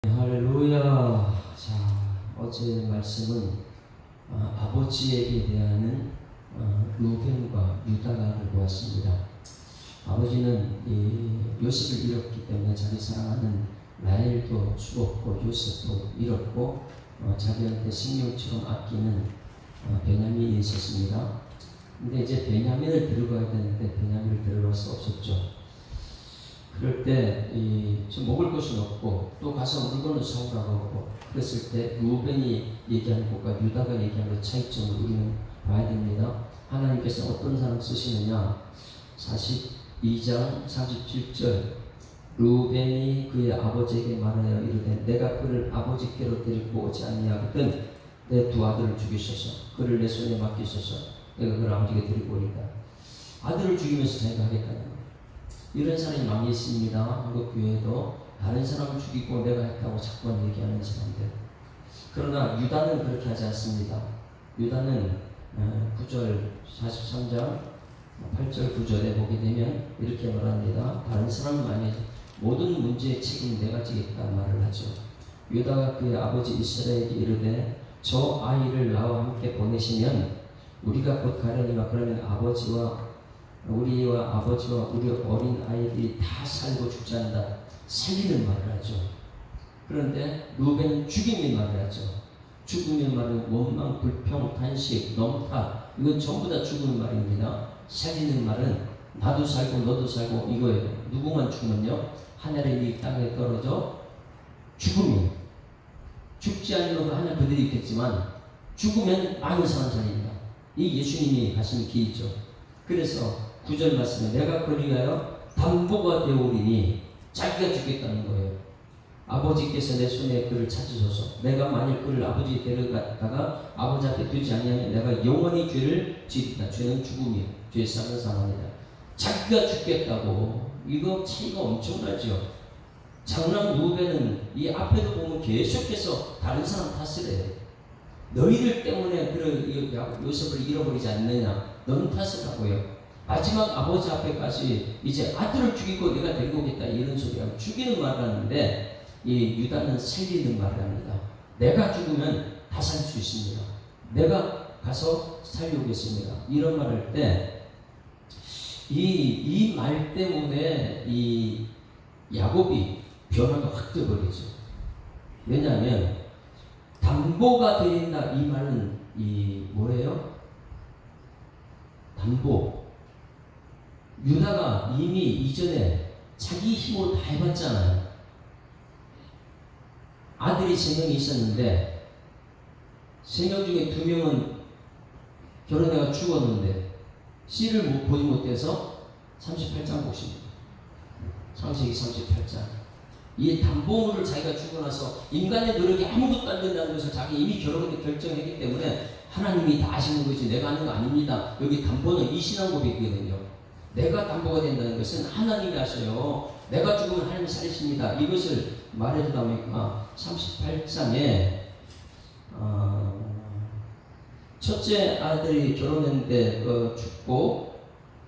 할렐루야. 자, 어제 말씀은 아버지에게 대한 루벤과 유다를 보았습니다. 아버지는 요셉을 잃었기 때문에 자기 사랑하는 라헬도 죽었고 요셉도 잃었고 자기한테 생명처럼 아끼는 베냐민이 있었습니다. 근데 이제 베냐민을 데려가야 되는데 베냐민을 데려갈 수 없었죠. 그럴 때 좀 먹을 것은 없고 또 가서 물건을 사오라고 하고 그랬을 때 루벤이 얘기하는 것과 유다가 얘기하는 것 차이점을 우리는 봐야 됩니다. 하나님께서 어떤 사람 쓰시느냐. 42장 47절 루벤이 그의 아버지에게 말하여 이르되 내가 그를 아버지께로 데리고 오지 아니하거든 내 두 아들을 죽이소서. 그를 내 손에 맡기소서. 내가 그를 아버지께 데리고 오리다. 아들을 죽이면서 자기가 하겠다는 거예요. 이런 사람이 많이 있습니다. 한국 교회에도 다른 사람을 죽이고 내가 했다고 자꾸 얘기하는 사람들. 그러나 유다는 그렇게 하지 않습니다. 유다는 9절 43장 8절 9절에 보게 되면 이렇게 말합니다. 다른 사람은 아니지 모든 문제의 책임은 내가 지겠다 말을 하죠. 유다가 그의 아버지 이스라엘에게 이르되 저 아이를 나와 함께 보내시면 우리가 곧 가려니와 그러면 우리와 아버지와 우리 어린 아이들이 다 살고 죽지 않는다. 살리는 말을 하죠. 그런데 루벤은 죽임의 말을 하죠. 죽음의 말은 원망, 불평, 탄식, 넘탓 이건 전부 다 죽음의 말입니다. 살리는 말은 나도 살고 너도 살고 이거예요. 누구만 죽으면요 하늘의 이 땅에 떨어져 죽으면 죽지 않으면 하늘 그들이 있겠지만 죽으면 많은 사람 살립니다. 이 예수님이 가신 길이죠. 그래서 9절 말씀에 내가 그를 위하여 담보가 되오리니 자기가 죽겠다는 거예요. 아버지께서 내 손에 그를 찾으소서. 내가 만일 그를 아버지에 데려갔다가 아버지 앞에 두지 아니하면 내가 영원히 죄를 지으리다. 죄는 죽음이에요. 죄 쌓는 사람이다. 자기가 죽겠다고. 이거 차이가 엄청나죠. 장남 루벤은 이 앞에도 보면 계속해서 다른 사람 탓을 해요. 너희들 때문에 요셉을 잃어버리지 않느냐. 너는 탓을 하고요. 마지막 아버지 앞에까지 이제 아들을 죽이고 내가 데리고 오겠다 이런 소리하고 죽이는 말을 하는데 이 유다는 살리는 말을 합니다. 내가 죽으면 다 살 수 있습니다. 내가 가서 살려오겠습니다. 이런 말을 할 때 이 말 때문에 이 야곱이 변화가 확 돼버리죠. 왜냐하면 담보가 되린다 이 말은 뭐예요? 담보. 유다가 이미 이전에 자기 힘으로 다 해봤잖아요. 아들이 3명이 있었는데 3명 중에 2명은 결혼해가 죽었는데 씨를 보지 못해서 38장 보십니다. 창세기 38장. 이 담보물을 자기가 주고 나서 인간의 노력이 아무것도 안 된다는 것을 자기 이미 결혼을 결정했기 때문에 하나님이 다 아시는 것이 내가 하는 거 아닙니다. 여기 담보는 이 신앙 고백이거든요. 내가 담보가 된다는 것은 하나님이 하셔요. 내가 죽으면 하나님이 살리십니다. 이것을 말해주다 보니까 38장에 첫째 아들이 결혼했는데 죽고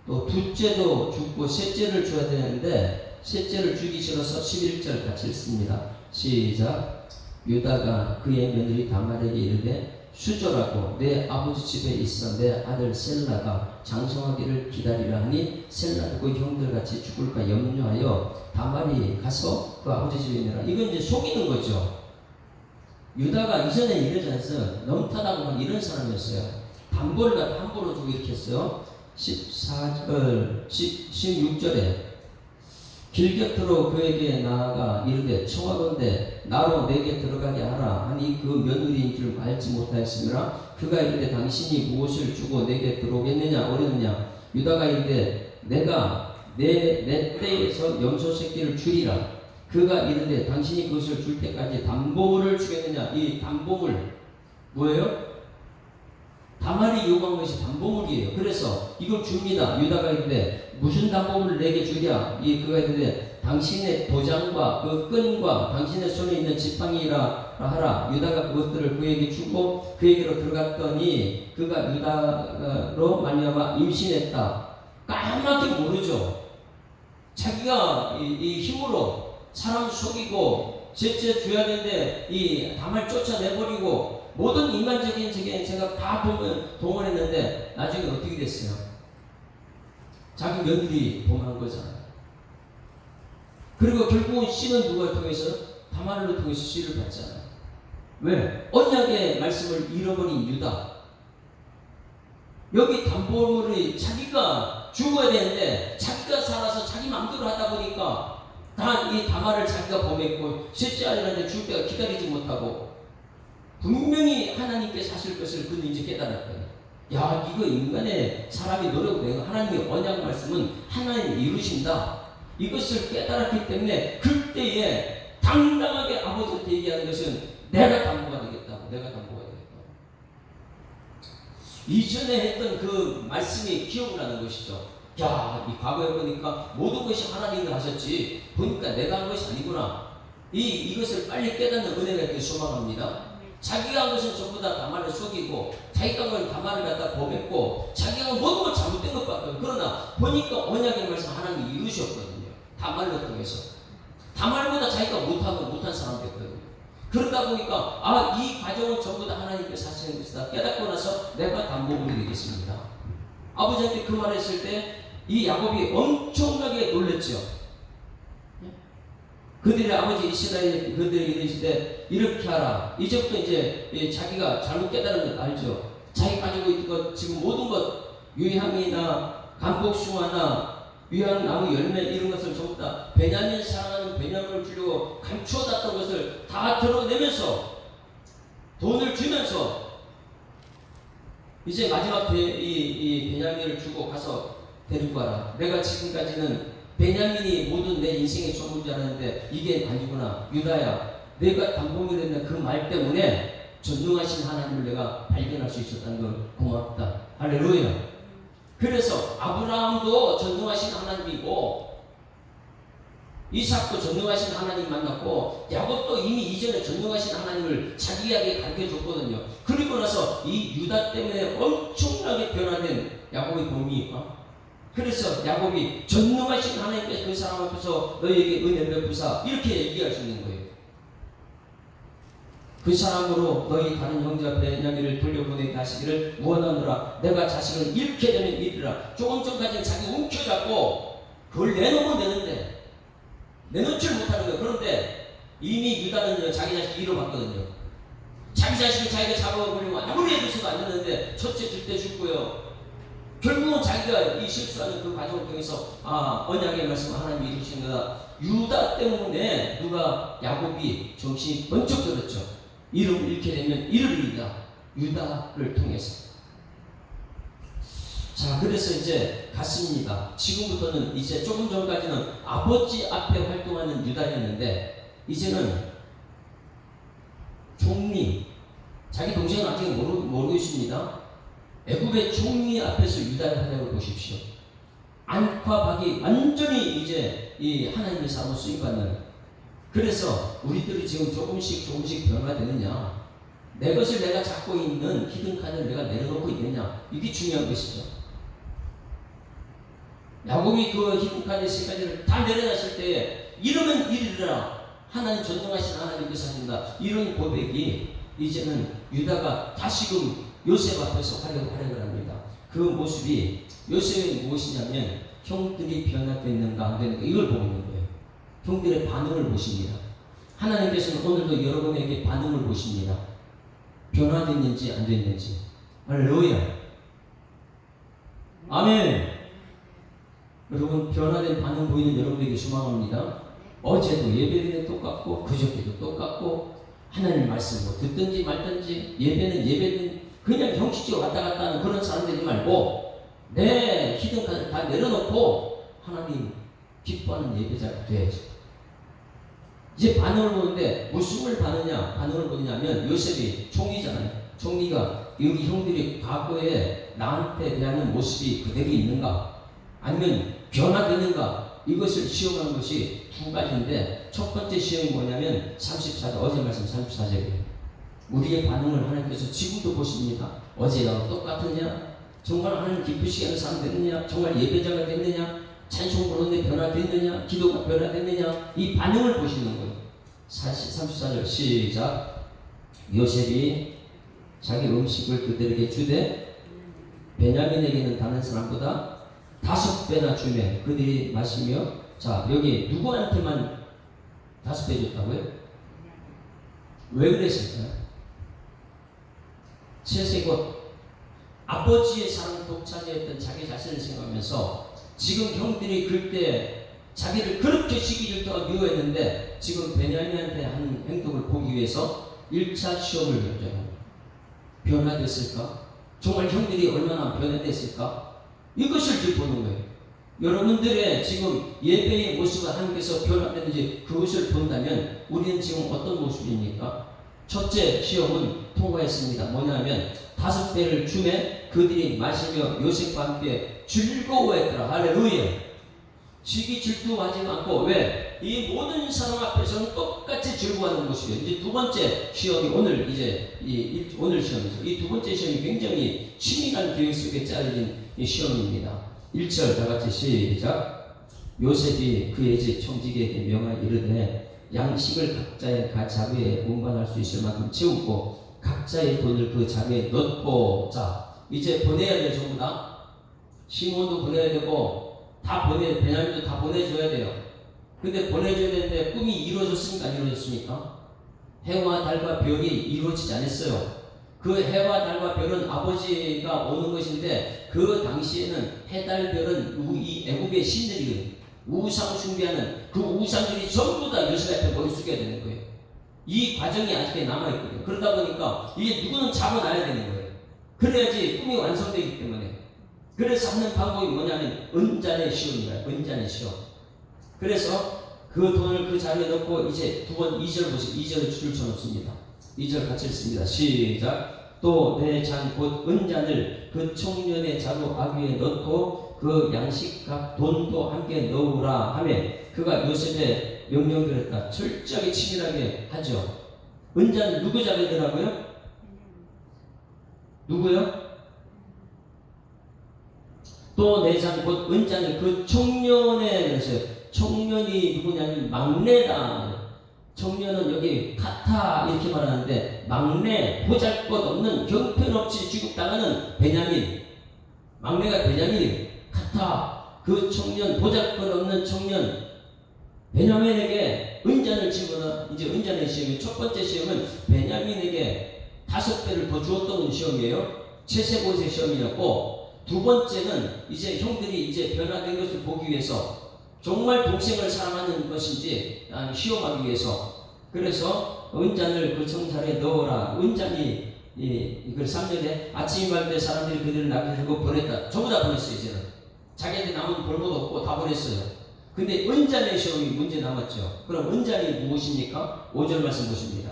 또 둘째도 죽고 셋째를 줘야 되는데 셋째를 주기 싫어서 11절 같이 읽습니다. 시작. 유다가 그의 며느리 다말에게 이르되 수절하고 내 아버지 집에 있어 내 아들 셀라가 장성하기를 기다리라 하니 셀라도 그 형들같이 죽을까 염려하여 다말이 가서 그 아버지 집에 있느라. 이건 이제 속이는 거죠. 유다가 이전에 이러지 않았어요. 넘타다고 막 이런 사람이었어요. 담보를 갖다 함부로 주고 이렇게 했어요. 16절에 길 곁으로 그에게 나아가 이르되 청하건대 나로 내게 들어가게 하라 하니 그 며느리인 줄 알지 못하였으므라. 그가 이르되 당신이 무엇을 주고 내게 들어오겠느냐 어렸느냐. 유다가 이르되 내가 내 때에서 염소 새끼를 주리라. 그가 이르되 당신이 그것을 줄 때까지 담보물을 주겠느냐. 이 담보물 뭐예요? 다말이 요구한 것이 담보물이에요. 그래서 이걸 줍니다. 유다가 이르되 무슨 담보물을 내게 주랴. 그가 이르되 당신의 도장과 그 끈과 당신의 손에 있는 지팡이라 하라. 유다가 그것들을 그에게 주고 그에게로 들어갔더니 그가 유다로 말미암아 임신했다. 까맣게 모르죠. 자기가 이 힘으로 사람 속이고 셋째 줘야 되는데 이 다말 쫓아내버리고 모든 인간적인 생각 다 동원했는데 나중에 어떻게 됐어요? 자기 며느리 범한 거잖아요. 그리고 결국은 씨는 누가 통해서? 다말로 통해서 씨를 받잖아요. 왜? 언약의 말씀을 잃어버린 유다. 여기 담보물이 자기가 죽어야 되는데 자기가 살아서 자기 마음대로 하다 보니까 다 이 다말을 자기가 범했고 셋째 아들한테 줄 때가 기다리지 못하고 분명히 하나님께서 하실 것을 그는 이제 깨달았거든요. 야, 이거 인간의 사람이 노력되고 하나님의 언약 말씀은 하나님이 이루신다. 이것을 깨달았기 때문에 그때에 당당하게 아버지한테 얘기하는 것은 내가 담보가 되겠다고. 내가 담보가 되겠다고. 이전에 했던 그 말씀이 기억을 하는 것이죠. 야, 이 과거에 보니까 모든 것이 하나님이 하셨지 보니까 내가 한 것이 아니구나. 이것을 빨리 깨닫는 은혜가 있길 소망합니다. 자기가 한 것은 전부 다 다말을 속이고 자기가 한 건 다말을 갖다 범했고 자기가 한 모든 걸 잘못된 것 같아요. 그러나 보니까 언약의 말씀 하나님이 이루셨거든요. 다말로 통해서. 다말보다 자기가 못한 사람 됐거든요. 그러다 보니까 이 과정은 전부 다 하나님께서 하시는 것이다 깨닫고 나서 내가 담보물이 되겠습니다. 아버지한테 그 말을 했을 때 이 야곱이 엄청나게 놀랬죠. 그들의 아버지 이스라엘 그들이 이르실 때 이렇게 하라. 이제부터 이제 자기가 잘못 깨달은 걸 알죠. 자기 가지고 있는 것 지금 모든 것 유향이나 감복숭아나 유향 나무 열매 이런 것을 전부 다 베냐민 사랑하는 베냐민을 주려고 감추어놨던 것을 다 드러내면서 돈을 주면서 이제 마지막 이 베냐민을 주고 가서 데리고 가라. 내가 지금까지는 베냐민이 모든 내 인생의 전부인 줄 알았는데 이게 아니구나. 유다야, 내가 담보물이 된다 그 말 때문에 전능하신 하나님을 내가 발견할 수 있었다는 걸 고맙다. 할렐루야. 그래서 아브라함도 전능하신 하나님이고 이삭도 전능하신 하나님 만났고 야곱도 이미 이전에 전능하신 하나님을 자기에게 가르쳐줬거든요. 그리고 나서 이 유다 때문에 엄청나게 변화된 야곱의 몸이 그래서 야곱이 전능하신 하나님께서 그 사람 앞에서 너희에게 은혜를 베푸사 이렇게 얘기할 수 있는 거예요. 그 사람으로 너희 다른 형제와 베냐민을 돌려보내게 하시기를 원하노라. 내가 자식을 잃게 되면 잃으라. 조금 전까지는 자기 움켜잡고 그걸 내놓으면 되는데 내놓지를 못하는 거예요. 그런데 이미 유다는 자기 자식을 잃어봤거든요. 자기 자식을 자기가 잡아버리고 아무리 해줘서도 안 되는데 첫째 줄 때 죽고요. 결국은 자기가 이 실수하는 그 과정을 통해서 언약의 말씀을 하나님이 이루신 거다. 유다 때문에 누가 야곱이 정신이 번쩍 들었죠. 이름을 잃게 되면 잃으리이다. 유다를 통해서. 자, 그래서 이제 갔습니다. 지금부터는 이제 조금 전까지는 아버지 앞에 활동하는 유다였는데 이제는 총리, 자기 동생은 아직 모르고 있습니다. 애굽의 총리 앞에서 유다의 활약을 보십시오. 안과 박이 완전히 이제 이 하나님의 사람으로 쓰임받는. 그래서 우리들이 지금 조금씩 변화되느냐, 내 것을 내가 잡고 있는 히든카드를 내가 내려놓고 있느냐, 이게 중요한 것이죠. 야곱이 그 히든카드 세 가지를 다 내려놨을 때에 이러면 이르라. 하나님 전능하신 하나님께서 하신다. 이런 고백이 이제는 유다가 다시금 요셉 앞에서 활약을 합니다. 그 모습이 요셉이 무엇이냐면 형들이 변화됐는가 안 되는가 이걸 보고 있는 거예요. 형들의 반응을 보십니다. 하나님께서는 오늘도 여러분에게 반응을 보십니다. 변화됐는지 안 됐는지. 할렐루야. 아멘. 여러분 변화된 반응 보이는 여러분에게 소망합니다. 어제도 예배는 똑같고 그저께도 똑같고 하나님 말씀 뭐 듣든지 말든지 예배는 그냥 형식적으로 왔다 갔다 하는 그런 사람들이 말고 내 히든카드를 다 내려놓고 하나님 기뻐하는 예배자가 돼야지. 이제 반응을 보는데 무슨 반응을 보느냐면 요셉이 총리잖아요. 총리가 여기 형들이 과거에 나한테 대하는 모습이 그대로 있는가 아니면 변화되는가 이것을 시험하는 것이 두 가지인데 첫 번째 시험이 뭐냐면 34절 어제 말씀 34절이에요. 우리의 반응을 하나님께서 지금도 보십니다. 어제랑 똑같으냐? 정말 하나님 기쁘시게 하는 사람 됐느냐? 정말 예배자가 됐느냐? 찬송 부르는데 변화됐느냐? 기도가 변화됐느냐? 이 반응을 보시는 거예요. 34절 시작. 요셉이 자기 음식을 그들에게 주되 베냐민에게는 다른 사람보다 5배나 주매 그들이 마시며. 자, 여기 누구한테만 5배 줬다고요? 왜 그랬을까요? 채색옷 아버지의 사랑 독차지했던 자기 자신을 생각하면서 지금 형들이 그때 자기를 그렇게 시기 질투가 미워했는데 지금 베냐민한테 한 행동을 보기 위해서 1차 시험을 결정합니다. 변화됐을까? 정말 형들이 얼마나 변화됐을까? 이것을 짚어보는 거예요. 여러분들의 지금 예배의 모습을 하나님께서 변화됐는지 그것을 본다면 우리는 지금 어떤 모습입니까? 첫째 시험은 통과했습니다. 뭐냐면 5배를 주매 그들이 마시며 요셉과 함께 즐거워했더라. 할렐루야. 시기 질투하지 않고. 왜? 이 모든 사람 앞에서는 똑같이 즐거워하는 모습이에요. 이제 두 번째 시험이 오늘 오늘 시험이죠. 이 두 번째 시험이 굉장히 치밀한 계획 속에 짜여진 이 시험입니다. 1절 다 같이 시작. 요셉이 그의 집 청지기에게 명하여 이르되 양식을 각자의 자루에 운반할 수 있을 만큼 채우고 각자의 돈을 그 자루에 넣고. 자, 이제 보내야 돼. 전부 다. 시몬도 보내야 되고 베냐민도 다 보내줘야 돼요. 근데 보내줘야 되는데 꿈이 이루어졌습니까? 안 이루어졌습니까? 해와 달과 별이 이루어지지 않았어요. 그 해와 달과 별은 아버지가 오는 것인데 그 당시에는 해, 달, 별은 이 애국의 신들이거든요. 우상 숭배하는 그 우상들이 전부 다 요셉 앞에 머리 숙여야 되는 거예요. 이 과정이 아직까지 남아있거든요. 그러다 보니까 이게 누구는 잡아놔야 되는 거예요. 그래야지 꿈이 완성되기 때문에. 그래서 하는 방법이 뭐냐면 은잔의 시험이에요. 은잔의 시험. 그래서 그 돈을 그 자리에 넣고 이제 두 번 2절 보시고 2절에 줄을 쳐놓습니다. 2절 같이 읽습니다. 시작. 또 내 잔 곧 은잔을 그 청년의 자루 아귀에 넣고 그 양식값 돈도 함께 넣으라 하며 그가 요셉의 명령대로 했다. 철저하게 치밀하게 하죠. 은잔을 누구 잡아더라고요? 누구요? 또 내 잔 곧 은잔을 그 청년에 그랬어요. 청년이 누구냐면 막내다. 청년은 여기 카타 이렇게 말하는데 막내, 보잘것없는 형편없이 취급당하는 베냐민. 막내가 베냐민이에요. 카타. 그 청년, 보잘것없는 청년 베냐민에게 은잔을 집어넣어. 이제 은잔의 시험이 첫 번째 시험은 베냐민에게 5배를 더 주었던 시험이에요. 채색옷의 시험이었고, 두 번째는 이제 형들이 이제 변화된 것을 보기 위해서 정말 동생을 사랑하는 것인지 시험하기 위해서. 그래서 은잔을 그 청자리에 넣어라. 은잔이 이걸 3절에 아침이 밝을 때 사람들이 그들을 낳게 보냈다. 전부 다 보냈어요. 이제는 자기한테 남은 볼것 없고 다 보냈어요. 근데 은잔의 시험이 문제 남았죠. 그럼 은잔이 무엇입니까? 5절 말씀 보십니다.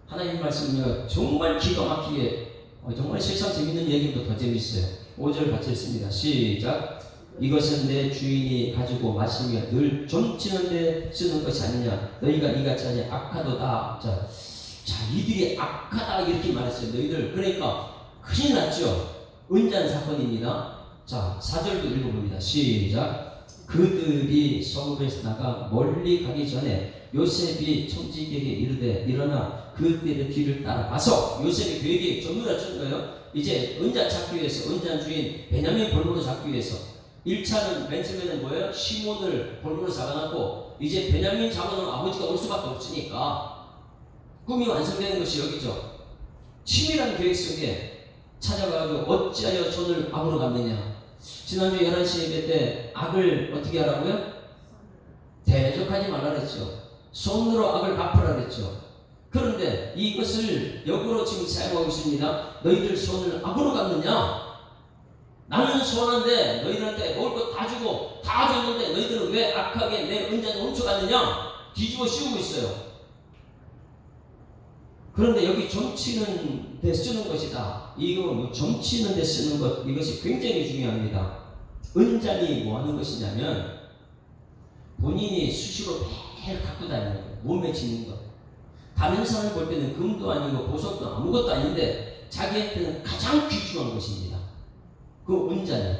하나님 말씀은요 정말 기가 막히게 정말 세상 재밌는 얘기보다 더 재밌어요. 5절 같이 읽습니다. 시작. 이것은 내 주인이 가지고 마시며 늘 점치는 데 쓰는 것이 아니냐. 너희가 이같이 하니 악하도다. 자, 이들이 악하다 이렇게 말했어요. 너희들. 그러니까 큰일 났죠. 은잔 사건입니다. 자, 4절도 읽어봅니다. 시작. 그들이 성읍에서 나가 멀리 가기 전에 요셉이 청지기에게 이르되 일어나 그들의 뒤를 따라가서. 요셉의 계획이 전부 다 준 거예요. 이제 은잔 찾기 위해서, 은잔 주인 베냐민 볼모로 잡기 위해서. 1차는 맨 처음에는 뭐예요? 시몬을 볼모로 잡아놨고 이제 베냐민 잡아놓은 아버지가 올 수밖에 없으니까 꿈이 완성되는 것이 여기죠. 치밀한 계획 속에 찾아가지고 어찌하여 손을 악으로 갚느냐. 지난주 11시 예배 때 악을 어떻게 하라고요? 대적하지 말라 그랬죠. 손으로 악을 갚으라 그랬죠. 그런데 이것을 역으로 지금 사용하고 있습니다. 너희들 손을 악으로 갚느냐? 나는 선한데 너희들한테 먹을 것 다 주고 다 줬는데 너희들은 왜 악하게 내 은잔을 훔쳐갔느냐? 뒤집어 씌우고 있어요. 그런데 여기 점치는 데 쓰는 것이다. 이거 뭐 점치는 데 쓰는 것, 이것이 굉장히 중요합니다. 은잔이 뭐 하는 것이냐면 본인이 수시로 매일 갖고 다니는 거예요. 몸에 지는 것. 다른 사람을 볼 때는 금도 아니고 보석도 아무것도 아닌데 자기한테는 가장 귀중한 것입니다. 그 은잔이.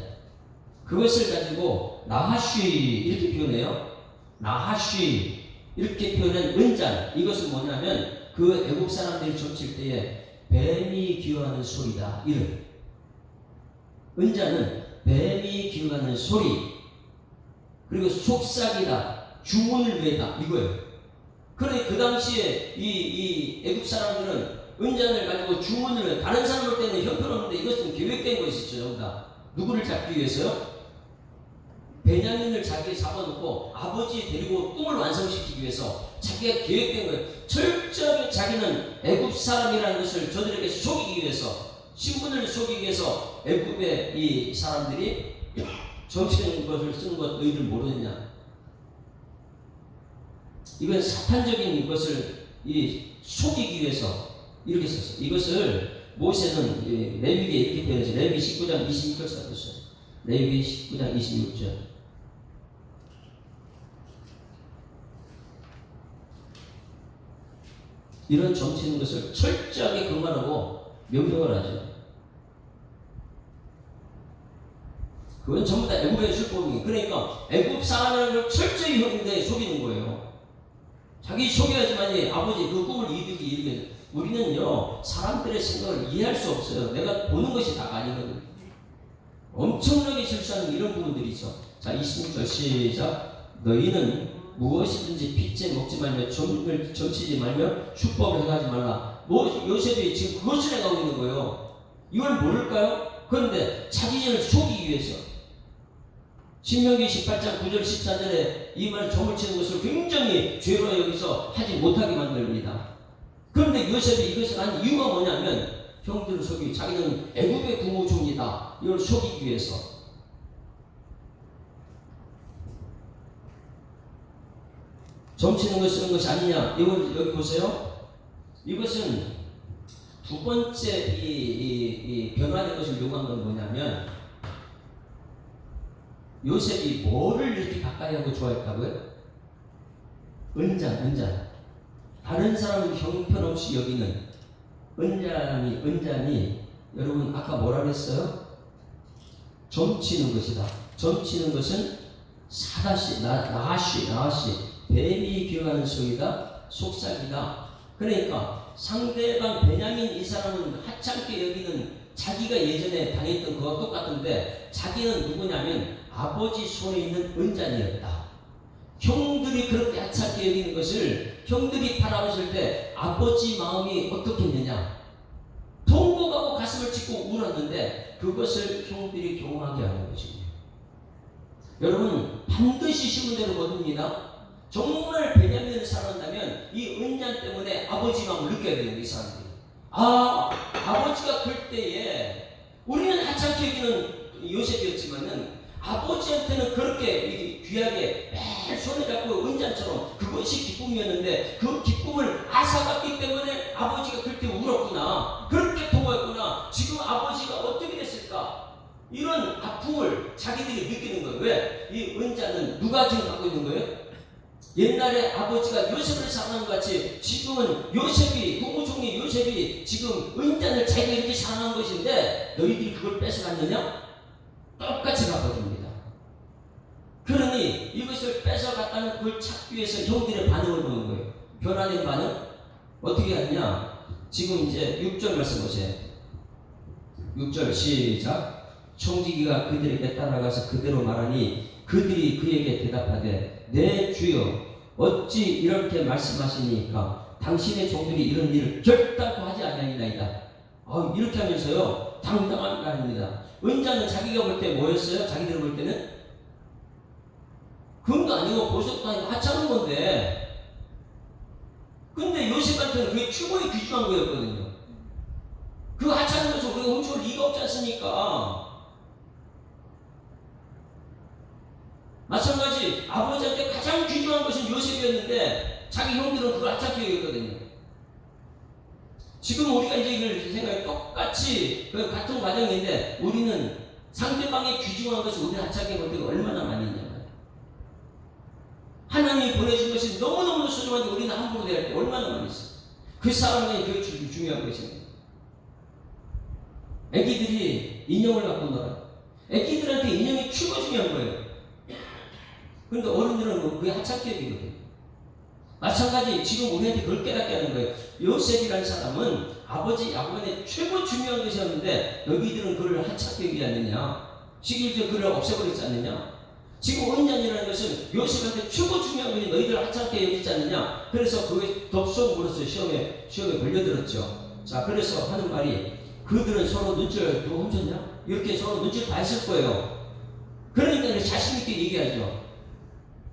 그것을 가지고 나하쉬 이렇게 표현해요. 나하쉬. 이렇게 표현한 은잔, 이것은 뭐냐면 그 애국 사람들이 점칠 때에 뱀이 기어하는 소리다. 이런 은잔은 뱀이 기어가는 소리, 그리고 속삭이다, 주문을 외다, 이거예요. 그런데 그 당시에 이 애국 사람들은 은잔을 가지고 주문을 외, 다른 사람 볼 때는 형편없는데 이것은 계획된 것이죠. 전부 다 누구를 잡기 위해서요? 베냐민을 자기가 잡아놓고 아버지 데리고 꿈을 완성시키기 위해서 자기가 계획된 거예요. 철저하게 자기는 애굽 사람이라는 것을 저들에게 속이기 위해서, 신분을 속이기 위해서 애굽의 이 사람들이 점치는 것을 쓰는 것 너희들 모르느냐? 이건 사탄적인 것을 속이기 위해서 이렇게 썼어요. 이것을 모세는 레위기에 이렇게 표현해서 레위기 19장 26절 썼어요. 레위기 19장 26절. 이런 점치는 것을 철저하게 금하라고 명령을 하죠. 그건 전부 다 애굽의 술법이에요. 그러니까 애굽 사람이라는 걸 철저히 형인데 속이는 거예요. 자기 속여야지만이 아버지 그 꿈을 이루기 이르게. 우리는요 사람들의 생각을 이해할 수 없어요. 내가 보는 것이 다가 아니거든요. 엄청나게 실수하는 이런 부분들이죠. 자, 26절 시작. 너희는 무엇이든지 빚제 먹지 말며 점치지 말며 축법을 행하지 말라. 요셉이 지금 그것을 해가고 있는 거예요. 이걸 모를까요? 그런데 자기를 속이기 위해서 신명기 18장 9절 14절에 이 말을 점을 치는 것을 굉장히 죄로 여기서 하지 못하게 만듭니다. 그런데 요셉이 이것을 한 이유가 뭐냐면 형들을 속이기, 자기는 애굽의 국무총리다, 이걸 속이기 위해서. 점치는 걸 쓰는 것이 아니냐. 이걸 여기 보세요. 이것은 두 번째 이 변화된 것을 요구한 건 뭐냐면 요셉이 뭐를 이렇게 가까이 하고 좋아했다고요? 은잔. 다른 사람은 형편없이 여기는 은잔이 여러분 아까 뭐라 그랬어요? 점치는 것이다. 점치는 것은 나하시 뱀이 기어가는 소리다, 속삭이다. 그러니까 상대방 베냐민 이 사람은 하찮게 여기는 자기가 예전에 당했던 그와 똑같은데 자기는 누구냐면 아버지 손에 있는 은잔이었다. 형들이 그렇게 하찮게 여기는 것을 형들이 바라봤을 때 아버지 마음이 어떻게 했느냐? 통곡하고 가슴을 찢고 울었는데 그것을 형들이 경험하게 하는 것입니다. 여러분 반드시 신문대로 거둡니다. 정말 베냐민을 사랑한다면 이 은잔 때문에 아버지 마음을 느껴야 돼요. 이 사람들이. 아버지가 그럴 때에 우리는 하찮게 여기는 요셉이었지만은 아버지한테는 그렇게 귀하게 매일 손에 잡고 은잔처럼 그것이 기쁨이었는데 그 기쁨을 앗아갔기 때문에 아버지가 그렇게 울었구나, 그렇게 통화했구나. 지금 아버지가 어떻게 됐을까? 이런 아픔을 자기들이 느끼는 거예요. 왜? 이 은잔은 누가 지금 갖고 있는 거예요? 옛날에 아버지가 요셉을 사랑한 것 같이 지금은 국무총리 요셉이 지금 은잔을 자기가 이렇게 사랑한 것인데 너희들이 그걸 뺏어갔느냐? 똑같이 갚아줍니다. 그러니 이것을 뺏어갔다는 그걸 찾기 위해서 형들의 반응을 보는 거예요. 변화된 반응? 어떻게 하느냐? 지금 이제 6절 말씀 보세요. 6절 시작. 총지기가 그들에게 따라가서 그대로 말하니 그들이 그에게 대답하되 내 주여 어찌 이렇게 말씀하시니까 당신의 종들이 이런 일을 결단코 하지 아니하니이다. 이렇게 하면서요 당당한 말입니다. 은자는 자기가 볼 때 뭐였어요? 자기들 볼 때는 금도 아니고 보석도 아니고 하찮은 건데, 근데 요셉한테는 그게 최고의 귀중한 거였거든요. 그 하찮은 것을 우리가 훔쳐올 리가 없지 않습니까? 마찬가지 아버지한테 가장 귀중한 것은 요셉이었는데 자기 형들은 그걸 하찮게 여겼거든요. 지금 우리가 이제 이걸 생각해 똑같이 같은 과정인데 우리는 상대방의 귀중한 것을 우리는 하찮게 볼 때가 얼마나 많이 있냐면 하나님이 보내준 것이 너무너무 소중한데 우리는 함부로 대할 때 얼마나 많이 있어요. 그 사람이 그게 중요한 것입니다. 애기들이 인형을 갖고 놀아요. 애기들한테 인형이 최고 중요한 거예요. 그런데 어른들은 그게 하찮게 여기거든요. 마찬가지 지금 우리한테 그걸 깨닫게 하는 거예요. 요셉이라는 사람은 아버지 야곱의 최고 중요한 것이었는데 너희들은 그를 하찮게 여기지 않느냐. 시기를 그를 없애버리지 않느냐. 지금 은잔이라는 것은 요셉한테 최고 중요한 것이 너희들 하찮게 여기지 않느냐. 그래서 그게 덥석 물었어요. 시험에 걸려들었죠. 자, 그래서 하는 말이 그들은 서로 눈치를 누가 훔쳤냐? 이렇게 서로 눈치를 다 했을 거예요. 그러니까 자신있게 얘기하죠.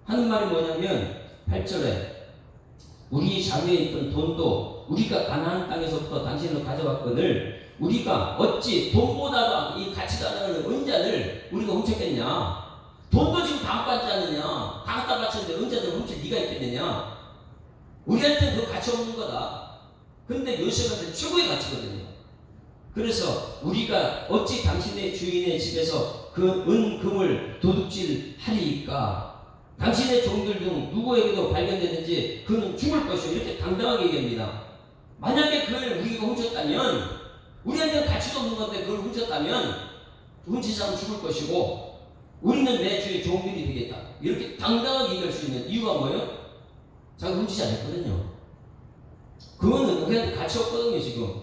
하는 말이 뭐냐면 8절에 우리 자리에 있던 돈도 우리가 가나안 땅에서부터 당신을 가져왔거늘 우리가 어찌 돈보다도 이 가치가 나가는 은잔을 우리가 훔쳤겠냐. 돈도 지금 다 갖지 않느냐. 다 갖다 바쳤는데 은잔을 훔칠 네가 있겠느냐. 우리한테는 그 가치 없는 거다. 근데 요셉한테 최고의 가치거든요. 그래서 우리가 어찌 당신의 주인의 집에서 그 은금을 도둑질 하리이까. 당신의 종들 중 누구에게도 발견되든지 그는 죽을 것이요. 이렇게 당당하게 얘기합니다. 만약에 그걸 우리가 훔쳤다면 우리한테는 가치도 없는 건데 그걸 훔쳤다면 훔친 사람은 죽을 것이고 우리는 내 주의 종들이 되겠다. 이렇게 당당하게 얘기할 수 있는 이유가 뭐예요? 자기 훔치지 않았거든요. 그거는 우리한테 가치 없거든요 지금.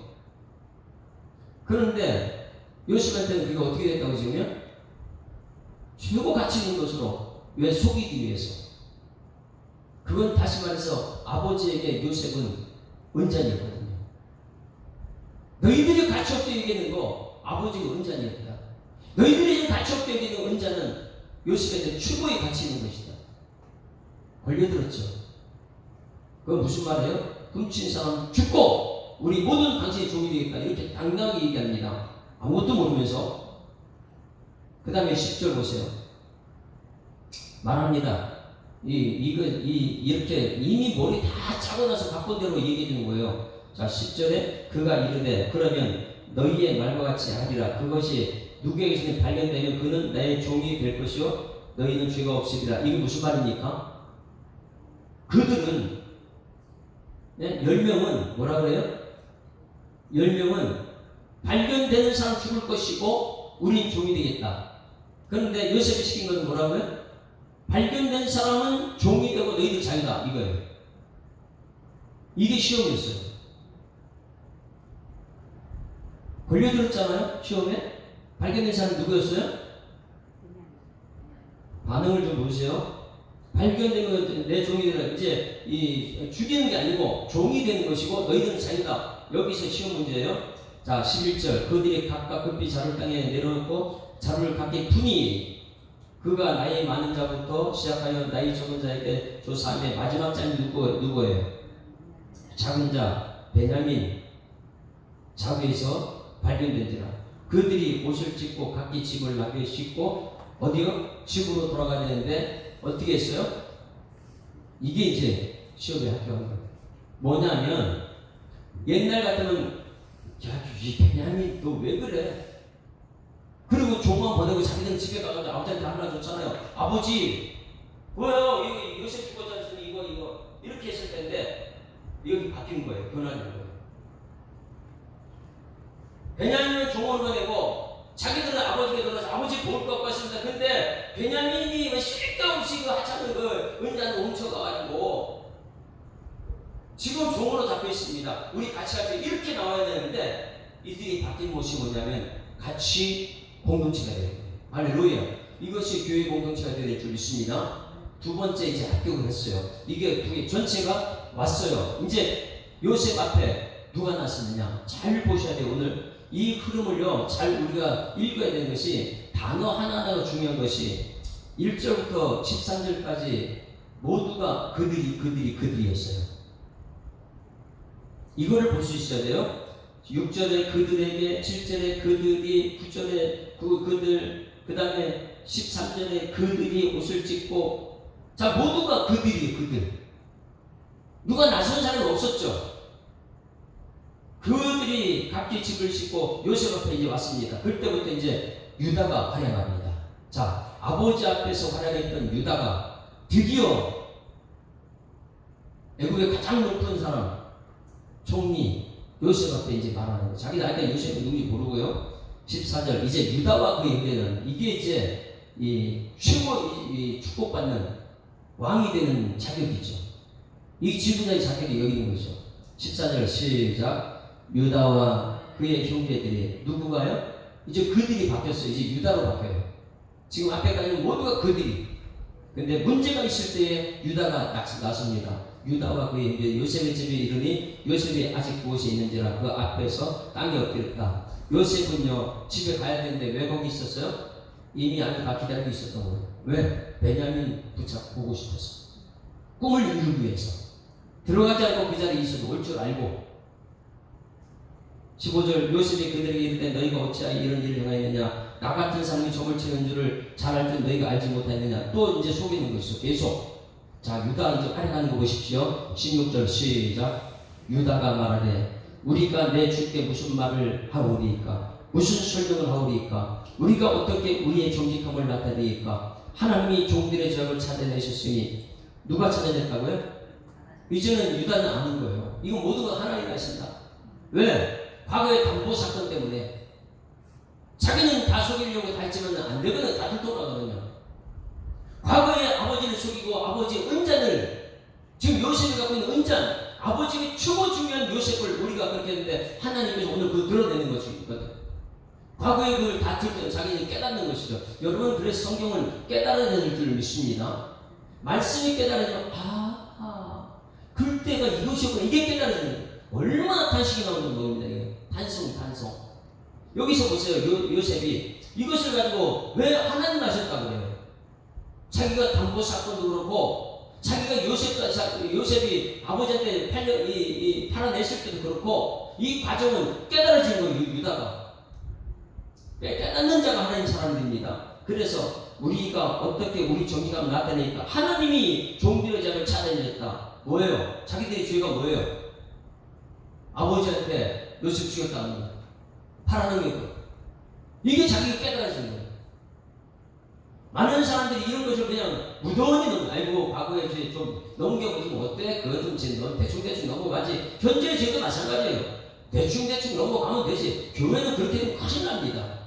그런데 요셉한테는 그게 어떻게 됐다고 지금요? 최고 가치 있는 것으로. 왜? 속이기 위해서. 그건 다시 말해서 아버지에게 요셉은 은잔이었거든요. 너희들이 가치 없게 얘기하는 거 아버지가 은잔이었다. 너희들이 가치 없게 얘기하는 은잔은 요셉한테 최고의 가치 있는 것이다. 걸려들었죠. 그건 무슨 말이에요? 훔친 사람 죽고 우리 모든 당신의 종이 되겠다. 이렇게 당당하게 얘기합니다. 아무것도 모르면서. 그 다음에 10절 보세요. 말합니다. 이렇게 이미 머리 다 짜고 나서 바꾼 대로 얘기해 주는 거예요. 자, 10절에 그가 이르되 그러면 너희의 말과 같이 하리라. 그것이 누구에게서 발견되면 그는 나의 종이 될 것이요 너희는 죄가 없으리라. 이게 무슨 말입니까? 그들은 10명은 뭐라 그래요? 10명은 발견되는 사람 죽을 것이고 우린 종이 되겠다. 그런데 요셉이 시킨 건 뭐라고요? 발견된 사람은 종이 되고 너희들 자유다. 이거예요. 이게 시험이었어요. 걸려들었잖아요. 시험에. 발견된 사람은 누구였어요? 반응을 좀 보세요. 발견되면 내 종이 되라. 이제 죽이는 게 아니고 종이 되는 것이고 너희들은 자유다. 여기서 시험 문제예요. 자, 11절. 그들이 각각 급히 자를 땅에 내려놓고 자를 각기 푸니 그가 나이 많은 자부터 시작하여 나이 적은 자에게 조사하며 마지막 자는 누구예요? 작은 자 베냐민 자기에서 발견된지라. 그들이 옷을 찢고 각기 집을 나게 씻고 어디요? 집으로 돌아가야 되는데 어떻게 했어요? 이게 이제 시험에 합격한 거예요. 뭐냐면 옛날 같으면 야, 이 베냐민 너 왜 그래? 그리고 종만 보내고 자기는 집에 가가지고 아버지한테 하나 줬잖아요. 아버지, 뭐요? 이거 요셉 죽었지 않습니까? 이거 이렇게 했을 텐데 여기 바뀐 거예요. 변하는 거예요. 베냐민은 종을 보내고 자기들은 아버지에게 돌아서 아버지 볼 것 같습니다. 근데 베냐민이 쓸데없이 그 하찮은 그 은잔을 훔쳐가가지고 지금 종으로 잡혀 있습니다. 우리 같이 할 때 이렇게 나와야 되는데 이들이 바뀐 것이 뭐냐면 같이 공동체가 되어야 돼요. 할렐루야. 이것이 교회 공동체가 되어야 될 줄 믿습니다. 두 번째 이제 합격을 했어요. 이게 두 개 전체가 왔어요. 이제 요셉 앞에 누가 나섰느냐 잘 보셔야 돼요. 오늘 이 흐름을요 잘 우리가 읽어야 되는 것이 단어 하나하나가 중요한 것이 1절부터 13절까지 모두가 그들이었어요. 이거를 볼 수 있어야 돼요. 6절에 그들에게, 7절에 그들이, 9절에 그들, 그 다음에 13절에 그들이 옷을 찢고, 자, 모두가 그들이에요, 그들. 누가 나선 사람이 없었죠. 그들이 각기 집을 씻고 요셉 앞에 이제 왔습니다. 그때부터 이제 유다가 활약합니다. 자, 아버지 앞에서 활약했던 유다가 드디어 애국의 가장 높은 사람, 총리, 요셉 앞에 이제 말하는 거예요. 자기 나이가 요셉이 누군지 모르고요. 14절 이제 유다와 그의 후대는 이게 이제 이 최고 이 축복받는 왕이 되는 자격이죠. 이 지도자의 자격이 여기 있는 거죠. 14절 시작. 유다와 그의 형제들이 누구가요? 이제 그들이 바뀌었어요. 이제 유다로 바뀌어요. 지금 앞에까지는 모두가 그들이. 근데 문제가 있을 때에 유다가 나섭니다. 유다와 그의 형제 요셉의 집에 이르니 요셉이 아직 그곳에 있는지라 그 앞에서 땅이 엎드렸다. 요셉은요 집에 가야 되는데 왜 거기 있었어요? 이미 아내가 기다리고 있었던 거예요. 왜? 베냐민 붙잡고 보고 싶어서. 꿈을 이루기 위해서. 들어가지 않고 그 자리에 있어도 올 줄 알고. 15절 요셉이 그들에게 이르되 너희가 어찌하여 이런 일을 행하였느냐 나 같은 사람이 점을 치는 줄을 잘 알 줄 너희가 알지 못하였느냐. 또 이제 속이는 것이죠. 계속. 자 유다 이제 활약하는 거 보십시오. 16절 시작. 유다가 말하되 우리가 내 주께 무슨 말을 하오리이까 무슨 설명을 하오리이까 우리가 어떻게 우리의 정직함을 나타내리이까 하나님이 종들의 죄악을 찾아내셨으니 누가 찾아냈다고요? 이제는 유다는 아는 거예요. 이거 모든 거 하나님이 하신다. 왜? 과거의 담보 사건 때문에 자기는 다 속이려고 다 했지만 안 되거든. 다 돌아가거든요. 과거에 아버지를 속이고 아버지의 은잔을 지금 요셉이 갖고 있는 은잔 아버지의 최고 중요한 요셉을 우리가 그렇게 했는데 하나님이 오늘 그거 드러내는 것이거든. 과거에 그걸 다 들고 자기는 깨닫는 것이죠. 여러분 그래서 성경을 깨달아야 될 줄 믿습니다. 말씀이 깨달아지면 그때가 이것이었구나 이게 깨달아지는 거예요. 얼마나 탄식이 나오는 겁니다. 이게. 탄성. 여기서 보세요. 요셉이 이것을 가지고 왜 하나님 하셨다고 그래요. 자기가 담보 사건도 그렇고 자기가 요셉이 아버지한테 팔아냈을 때도 그렇고 이 과정은 깨달아지는 거예요. 유다가 깨닫는 자가 하나님 사람들입니다. 그래서 우리가 어떻게 우리 정직함을 나타내니까 하나님이 종들의 죄악을 찾아내셨다. 뭐예요? 자기들의 죄가 뭐예요? 아버지한테 요셉 죽였다는 거예요. 팔아넘긴 거예요. 이게 자기가 깨달아지는 거예요. 많은 사람들이 이런 것을 그냥 무던히 아이고 과거에 죄 좀 넘겨보지 어때? 그거 좀 대충 넘어가지. 현재의 죄도 마찬가지예요. 대충 넘어가면 되지. 교회는 그렇게 되면 큰일 납니다.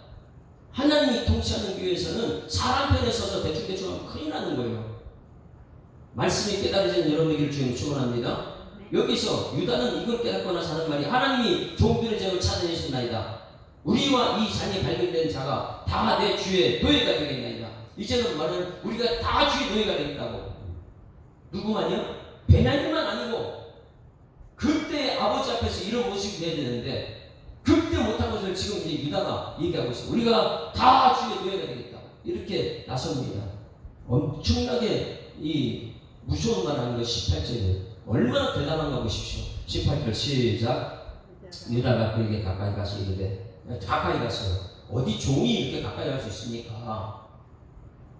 하나님이 통치하는 교회에서는 사람 편에 서서 대충 하면 큰일 나는 거예요. 말씀이 깨달아지는 여러분에게 주님 축원합니다. 여기서 유다는 이걸 깨닫고 나서 하는 말이 하나님이 종들의 죄를 찾아내신나이다. 우리와 이 잔이 발견된 자가 다 내 주의 노예가 되겠나이다. 이제는 말은 우리가 다 주의 노예가 되겠다고. 누구만요? 베냐민만 아니고 그때 아버지 앞에서 이런 모습이 돼야 되는데 그때 못한 것을 지금 이제 유다가 얘기하고 있어요. 우리가 다 주의 노예가 되겠다. 이렇게 나섭니다. 엄청나게 이 무서운 말 하는 거 18절에 얼마나 대단한가 보십시오. 18절 시작. 유다가 그에게 가까이 가서 이르되 가까이 갔어요. 어디 종이 이렇게 가까이 갈 수 있습니까?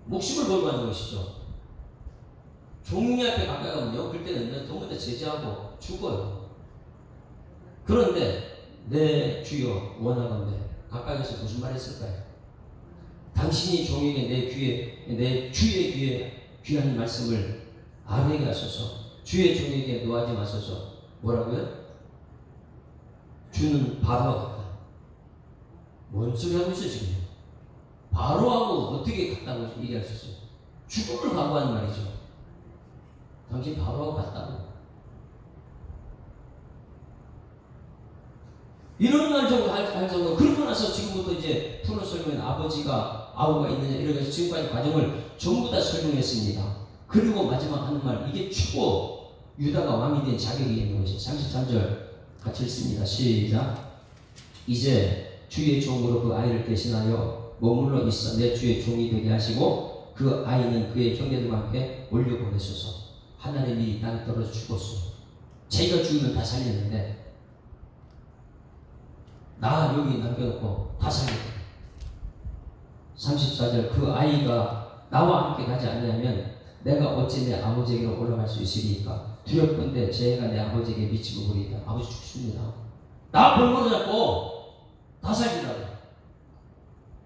목숨을 걸고 하는 것이죠. 종이 앞에 가까이 가면요 그때는 전부 다 제지하고 죽어요. 그런데 내 주여 원하건대 가까이 가서 무슨 말 했을까요? 당신이 종에게 내 주의 귀에 귀한 말씀을 아뢰게 하소서. 주의 종에게 노하지 마소서. 뭐라고요? 주는 바로와 같다. 뭔 소리 하고 있어 지금? 바로하고 어떻게 같다고 얘기할 수 있어요? 죽음을 각오하는 말이죠. 당신 바로하고 같다고. 이런 말 정도 할 정도. 그러고 나서 지금부터 이제 풀어 설명은 아버지가 아우가 있느냐 이렇게 지금까지 과정을 전부 다 설명했습니다. 그리고 마지막 하는 말, 이게 최고 유다가 왕이 된 자격이 있는 것이 33절 같이 읽습니다. 시작. 이제 주의 종으로 그 아이를 대신하여 머물러 있어 내 주의 종이 되게 하시고 그 아이는 그의 형제들과 함께 올려보내소서. 하나님이 이 땅에 떨어져 죽었어. 자기가 죽으면 다 살리는데 나 여기 남겨놓고 다 살리고. 34절 그 아이가 나와 함께 가지 않냐면 내가 어찌 내 아버지에게로 올라갈 수 있으리까? 두렵건대 죄가 내 아버지에게 미치고 보리이다. 아버지 죽습니다. 나 벌거로 잡고 다 살리라고.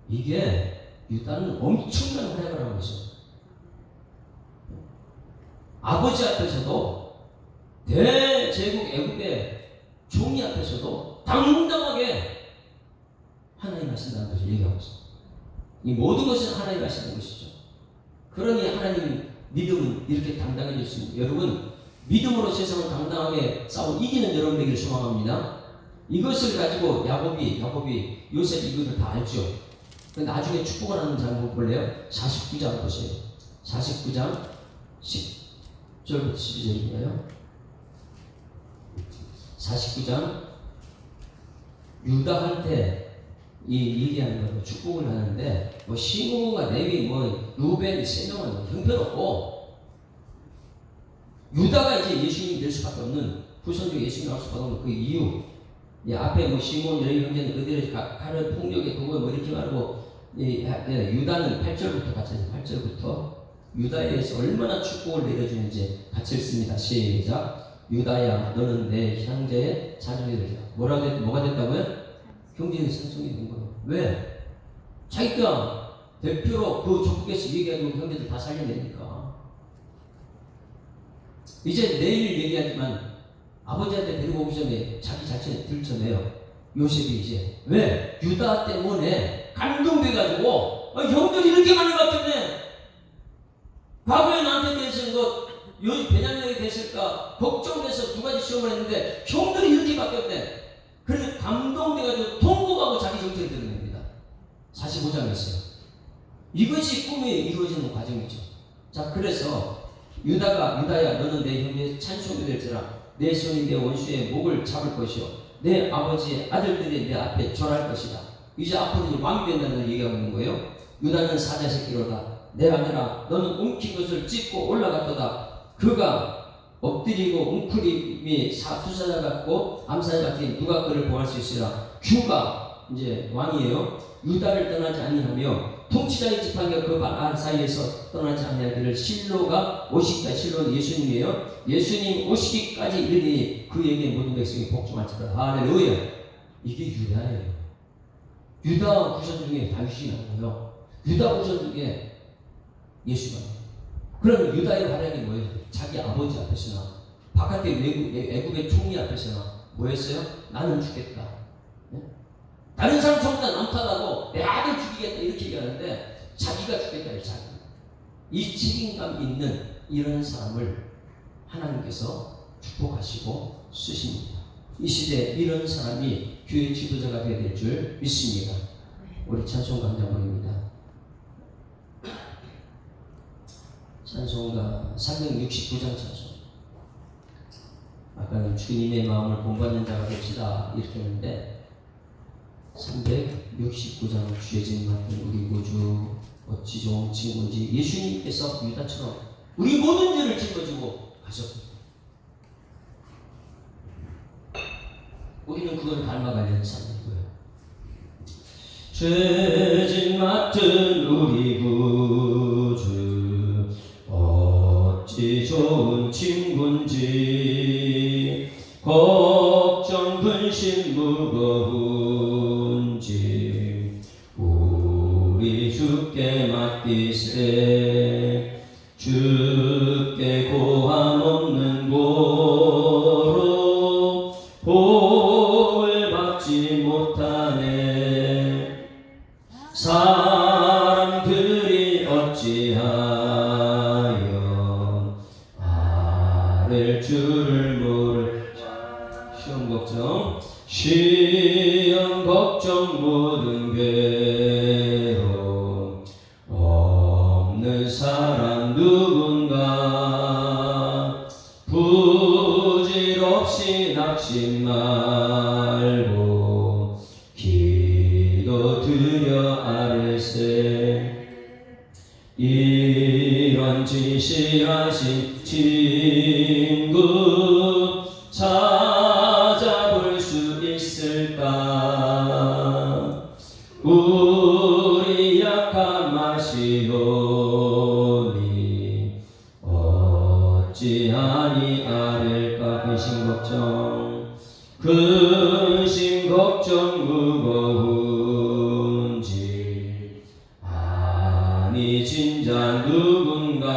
이게 유다는 엄청난 활약을 하고 있어요. 아버지 앞에서도 대제국 애국의 종이 앞에서도 당당하게 하나님 하신다는 것을 얘기하고 있어요. 이 모든 것은 하나님 하시는 것이죠. 그러니 하나님 믿음은 이렇게 당당해질 수 있습니다. 여러분 믿음으로 세상을 당당하게 싸워 이기는 여러분 되기를 소망합니다. 이것을 가지고 야곱이 요셉이 이것을 다 알죠. 나중에 축복을 하는 장면 볼래요? 49장 보세요. 49장 10절부터 12절인가요? 49장 유다한테 이 얘기하는 거예요. 축복을 하는데 뭐 시므온과 레위 뭐 루벤 세 명은 형편없고 유다가 이제 예수님이 될 수밖에 없는 후손 중에 예수님이 나올 수밖에 없는 그 이유. 앞에 뭐 시므온 레위 형제는 그들의 칼을 폭력에 두고 뭐 이렇게 말하고 유다는 8절부터 같이 8절부터 유다에 대해서 얼마나 축복을 내려주는지 같이 읽습니다. 시작. 유다야 너는 내 형제의 자손이 되리라. 뭐가 됐다고요? 형제의 선송이 된 거예요. 왜? 자기가 대표로 그 족국에서 얘기하고 형제들 다 살려내니까. 이제 내일 얘기하지만 아버지한테 데리고 오기 전에 자기 자신을 들춰내요. 요셉이 이제 왜? 유다 때문에 감동돼가지고 형들이 이렇게 많은 것 때문에 과거에 나한테 대해서는 베냐민에게 됐을까 걱정돼서 두 가지 시험을 했는데 형들이 이렇게 바뀌었네. 그래서 감동돼가지고 통곡하고 자기 정체를 드러냅니다. 45장이었어요. 이것이 꿈이 이루어지는 과정이죠. 자, 그래서 유다야 너는 내 형제의 찬송이 될지라 내 손이 내 원수의 목을 잡을 것이요 내 아버지의 아들들이 내 앞에 절할 것이다. 이제 앞으로 왕이 된다는 걸 얘기하고 있는 거예요. 유다는 사자 새끼로다. 내 아들아 너는 움킨 것을 찢고 올라갔도다. 그가 엎드리고 웅크림이 수사자 같고 암사자 같으니 누가 그를 보호할 수 있으라. 규가 이제 왕이에요. 유다를 떠나지 아니하며 통치자의 지팡이가 그 발 사이에서 떠나지 아니하기를 실로가 오시기까지. 실로는 예수님이에요. 예수님 오시기까지 이르니 그에게 모든 백성이 복종할지라. 할렐루야. 이게 유다예요. 유다 후손 중에 다윗이 나오고요. 유다 후손 중에 예수가. 그럼 유다의 활약이 뭐예요? 자기 아버지 앞에서나 바깥에 애국의 총리 앞에서나 뭐였어요? 나는 죽겠다. 네? 다른 사람 전부 다 남탓하고 내 아들 죽이겠다 이렇게 얘기하는데 자기가 죽겠다. 자기. 이 책임감 있는 이런 사람을 하나님께서 축복하시고 쓰십니다. 이 시대에 이런 사람이 교회 지도자가 되어야 될 줄 믿습니다. 우리 찬송가 한 장 보입니다. 찬송가 369장 찬송. 아까는 주님의 마음을 본받는 자가 됩시다 이렇게 했는데 369장 주의 진 맡은 우리 구주 어찌 좋은 친구인지 예수님께서 유다처럼 우리 모든 죄를 짊어지고 가셨습니다. 우리는 그걸 닮아가려는 사람이고요. 죄진 맡은 우리 구주 어찌 좋은 친구인지 걱정 근심 무거운지 우리 주께 맡기세. 주께 고함 없는 고로 복을 받지 못하네. 사람들이 어찌하여 아를 줄을 모를. 시험 걱정 모든 괴로움 없는 사람 누군가. 부질없이 낙심 말고 기도 드려 아뢰세. 이런 진실하신 친구 찾아볼 수 있을까. 우리 약함 아시오니 어찌하니 아랠까. 근심 걱정 무거운지 아니 진작 누군가.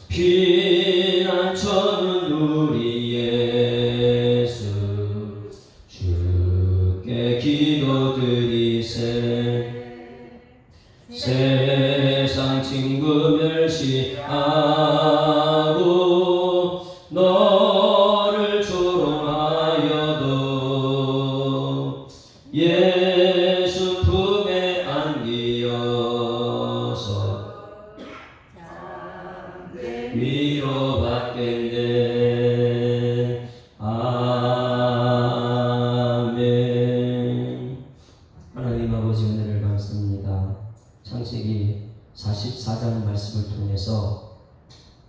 피난처는 우리 예수 주께 기도드리세. 세상 친구 멸시하고 아멘. 하나님 아버지 은혜를 감사합니다. 창세기 44장 말씀을 통해서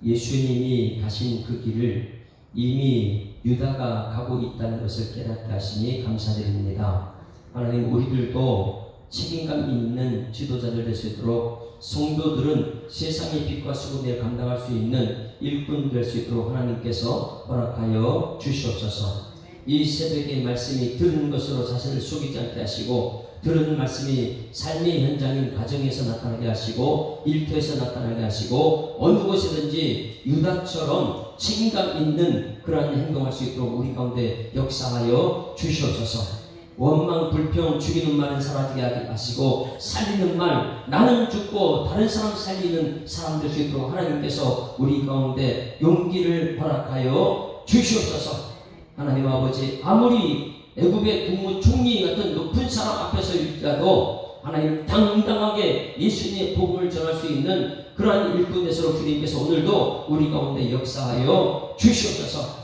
예수님이 가신 그 길을 이미 유다가 가고 있다는 것을 깨닫게 하시니 감사드립니다. 하나님, 우리들도 책임감 있는 지도자들 될 수 있도록, 성도들은 세상의 빛과 수고를 감당할 수 있는 일꾼 될 수 있도록 하나님께서 허락하여 주시옵소서. 이 새벽의 말씀이 들은 것으로 자신을 속이지 않게 하시고, 들은 말씀이 삶의 현장인 가정에서 나타나게 하시고, 일터에서 나타나게 하시고, 어느 곳이든지 유다처럼 책임감 있는 그러한 행동할 수 있도록 우리 가운데 역사하여 주시옵소서. 원망, 불평, 죽이는 말은 사라지게 하시고, 살리는 말, 나는 죽고 다른 사람 살리는 사람 될 수 있도록 하나님께서 우리 가운데 용기를 허락하여 주시옵소서. 하나님 아버지, 아무리 애굽의 국무총리 같은 높은 사람 앞에서일지라도 하나님 당당하게 예수님의 복음을 전할 수 있는 그러한 일꾼에서 주님께서 오늘도 우리 가운데 역사하여 주시옵소서.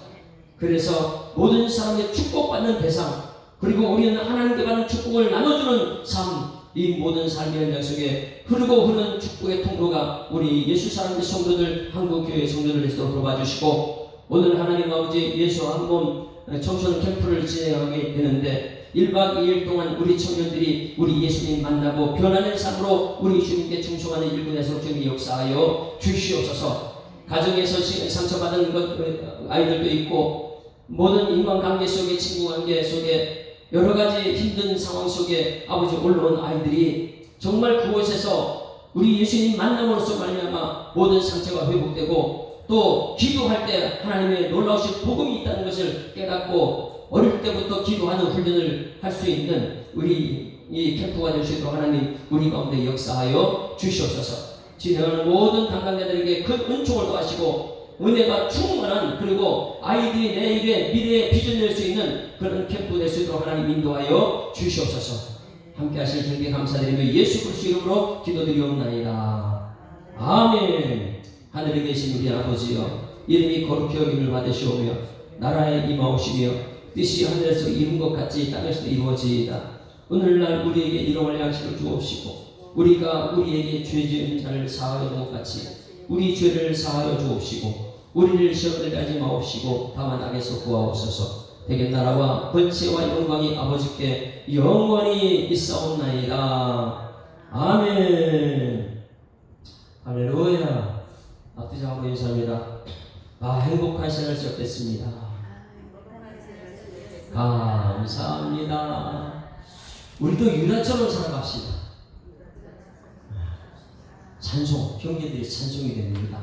그래서 모든 사람의 축복받는 대상, 그리고 우리는 하나님께 받는 축복을 나눠주는 삶, 이 모든 삶의 현장 속에 흐르고 흐르는 축복의 통로가 우리 예수 사랑의 성도들, 한국교회 성도들 되시도록 돌봐주시고, 오늘 하나님 아버지 예수 한몸 청소년 캠프를 진행하게 되는데 1박 2일 동안 우리 청년들이 우리 예수님 만나고 변화된 삶으로 우리 주님께 충성하는 일꾼에서 주님이 역사하여 주시옵소서. 가정에서 상처받은 아이들도 있고, 모든 인간관계 속에, 친구관계 속에 여러 가지 힘든 상황 속에 아버지 올라온 아이들이 정말 그곳에서 우리 예수님 만남으로써 말미암아 모든 상처가 회복되고, 또 기도할 때 하나님의 놀라우신 복음이 있다는 것을 깨닫고 어릴 때부터 기도하는 훈련을 할 수 있는 우리 이 캠프가 될 수 있도록 하나님 우리 가운데 역사하여 주시옵소서. 진행하는 모든 담당자들에게 큰 은총을 더하시고 은혜가 충만한, 그리고 아이들이 내일의 미래에 비전 낼 수 있는 그런 캠프 될 수 있도록 하나님 인도하여 주시옵소서. 함께 하실 주님께 감사드리며 예수 그리스도 이름으로 기도드리옵나이다. 아멘. 하늘에 계신 우리 아버지여, 이름이 거룩히 여김을 받으시오며 나라에 임하오시며 뜻이 하늘에서 이룬 것 같이 땅에서도 이루어지이다. 오늘날 우리에게 일용할 양식을 주옵시고, 우리가 우리에게 죄 지은 자를 사하여 준 것 같이 우리 죄를 사하여 주옵시고, 우리를 시험에 들게 하지 마옵시고 다만 악에서 구하옵소서. 대개 나라와 권세와 영광이 아버지께 영원히 있사옵나이다. 아멘. 할렐루야. 앞뒤 하고 인사합니다. 행복한 시간을 시작됐습니다. 감사합니다. 우리도 유다처럼 살아갑시다. 찬송, 형제들이 찬송이 됩니다.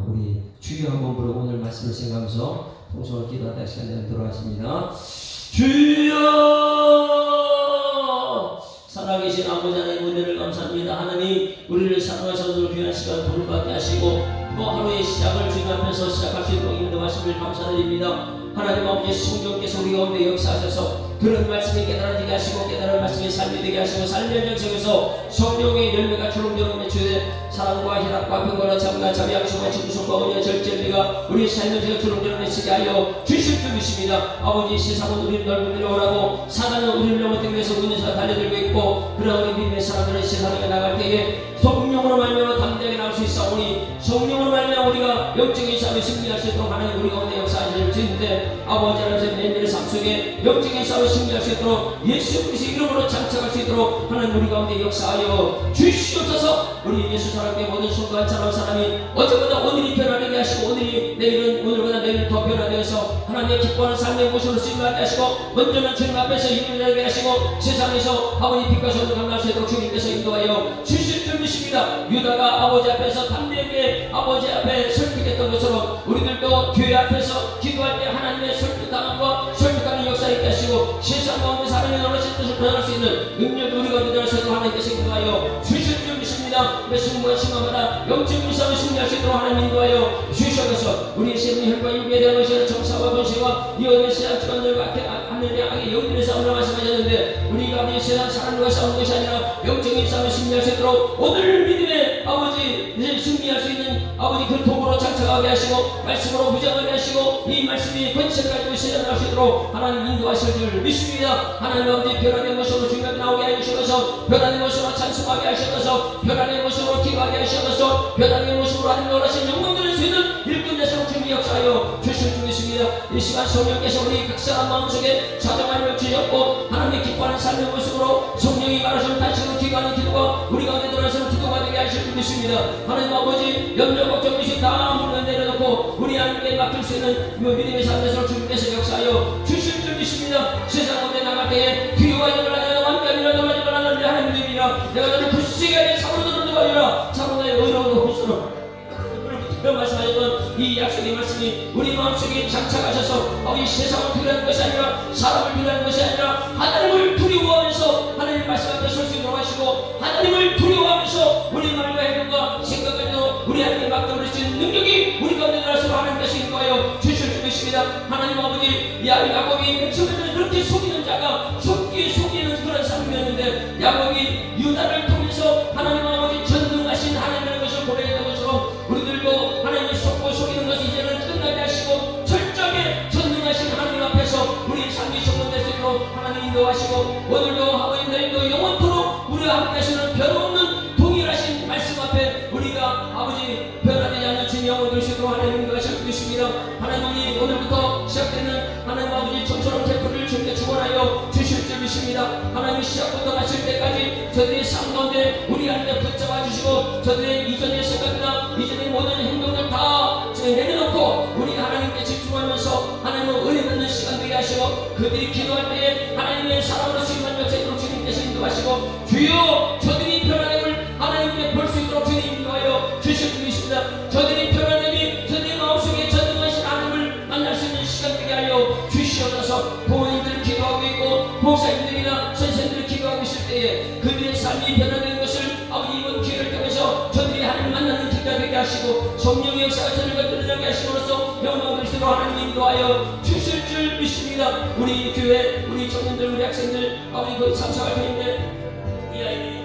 우리 주여 한번 부르고 오늘 말씀을 생각하면서 통성을 기도하다 시간에 들어가십니다. 주여, 살아계신 아버지 하나님 은혜를 감사합니다. 하나님, 우리를 사랑하셔서 오늘 귀한 시간 도를 받게 하시고 또 하루의 시작을 주님 앞에서 시작할 수 있도록 인도하심을 감사드립니다. 하나님 아버지, 성령께서 우리 가운데 역사하셔서 들은 말씀이 깨달아지게 하시고 깨달은 말씀이 삶이 되게 하시고 삶의 현장 속에서 성령의 열매가 주렁주렁 맺히되 사랑과 희락과 평화와 참과 자비 양심과 진실과 은혜와 절제가 우리 삶의 현장에 주렁주렁 맺히게 하여 주실 줄 믿습니다. 아버지, 세상은 우리를 넓은 데로 오라고 사단은 우리를 넘어뜨리기 위해서 문에서 달려들고 있고, 그러나 우리 믿음의 사람들은 세상에 나갈 때에 성령으로 말미암아 담대하게 나올 수 있사오니, 성령으로 말미암아 우리가 영적인 싸움에 승리할 수 있도록 하나님 우리 가운데 역사하실 텐데, 아버지 하나님 내일의 삶 속에 영적인 싸움에 승리할 수 있도록 예수 그리스도 이름으로 장착할 수 있도록 하나님 우리 가운데 역사하여 주시옵소서. 우리 예수 사랑의 모든 성도 한 사람이 어제보다 오늘이 변화되게 하시고, 오늘보다 내일은 더 변화되어서 하나님의 기뻐하는 삶의 모습으로 승리하게 하시고, 먼저는 주님 앞에서 힘을 내게 하시고 세상에서 아버지 빛과 소리를 감당할 수 있도록 주님께서 인도하여 주실 줄 믿습니다. 유다가 아버지 앞에서 담대하게 아버지 앞에 설득했던 것처럼 우리들도 교회 앞에서 기도할 때 하나님의 설득당함과 설득하는 역사 있게 하시고, 세상 가운데 사람의 놀라신 뜻을 변할 수 있는 능력이 우리가 되도록 하나님께서 인도하여 주실 줄 믿습니다. 승부와 승마마다 영적인 싸움을 승리할 수 있도록 하나님 인도하여 주시옵소서. 우리의 세상의 혈과 육에 대한 것이 정사와 권세와 이 어둠의 세상 주관들과 하늘의 악의 영들의 싸움을 말씀하셨는데, 우리가 우리 세상 사람들과 싸우는 것이 아니라 영적인 싸움을 승리할 수 있도록 오늘 믿음의 아버지 승리할 수 있는 아버지 그 도구로 장착하게 하시고 말씀으로 무장하게 하시고 이 말씀이 권세를 가지고 실현할 수 있도록 하나님 인도하실 줄 믿습니다. 하나님 아버지 변화된 모습으로 주님께 나오게 하시옵소서. 변화된 모습으로 찬송하게 하시옵소서. 변화된 모습으로 기도하게 하시옵소서. 변화된 모습으로 하나님 원하신 영광 드릴 수 있는 일꾼 되시도록 주님 역사하여 주실 줄 믿습니다. 이 시간 성령께서 우리 각 사람 마음속에 사정하심을 주셨고 하나님의 기뻐하는 삶의 모습으로 성령이 말하시는 단식으로 기도하는 기도가 우리 가운데 들어서는 기도가 되게 하실 줄 믿습니다. 하나님 아버지 염려 걱정 의식 다 물러 내려놓고 우리 하나님께 맡길 수 있는 믿음의 삶에서 주님께서 역사하여 주실 줄 믿습니다. 세상 가운데 나갈 때에 두려워하지 말라 완전이라 놀라지 말라 내 하나님 믿음이라 내가 너를 불쌍하게 사모도 도와주라 사모 나의 의로운 후수로 말씀하셨던 이 약속의 말씀이 우리 마음속에 장착하셔서 이 세상을 두려워하는 것이 아니라 사람을 두려워하는 것이 아니라 하나님을 두려워하면서 하나님 말씀 앞에 설 수 있도록 하시고 하나님을 두려워하면서 우리 말과 행동과 생각까지도 우리 하나님께 맡겨버릴 수 있는 능력이 우리 가운데 들어서 하나님께서 인도하여 주실 줄 믿습니다. 하나님 아버지 야곱이 맨 처음에는 그렇게 속이는 자가 속이는 그런 삶이었는데 야곱이 유다를 통해서 하나님 아버지 전능하신 하나님이라는 것을 고려했던 것처럼 우리들도 하나님을 속고 속이는 것이 이제는 끝나게 하시고 철저하게 전능하신 하나님 앞에서 우리의 삶이 정돈될 수 있도록 하나님 인도하시고 오늘도 아버지 내일도 영원토록 우리와 함께 하시는 변함없는 동일하신 말씀 앞에 우리가 아버지 변화되지 않는 주님 영원히 될 수 있도록 하나님 인도하실 것입니다. 하나님이 오늘부터 시작되는 하나님 아버지 전처럼 태포를 주님께 축원하여 주실 줄 믿습니다. 하나님 시작부터 마칠 때까지 저들의 삶 가운데 우리 하나님께 붙잡아 주시고 저들의 이전의 생각이나 이전의 모든 행동을 다 내려놓고 우리 하나님께 집중하면서 하나님을 은혜 받는 시간 되게 하시고 그들이 기도할 때에 하나님의 사랑으로 임하는 것처럼 주님께서 인도하시고 주여 저들이 변화됨을 하나님께 볼 수 있도록 주님 인도하여 주실 줄 믿습니다. 저들이 변화됨이 저들의 마음속에 전능하신 하나님을 만날 수 있는 시간 되게 하여 주시옵소서. 부모님들은 기도하고 있고 목사님들이나 선생님들이 기도하고 있을 때에 그들의 삶이 변화되는 것을 아버지 이번 기회를 통해서 저들이 하나님 만나는 기회가 되게 하시고 성령의 역사가 저들과 드러나게 하심으로써 영광 그리스도로 하나님 인도하여 주실 줄 믿습니다. 우리 교회 우리 청년들 우리 학생들 아버지 거기 참석할 때인데 이 아이들이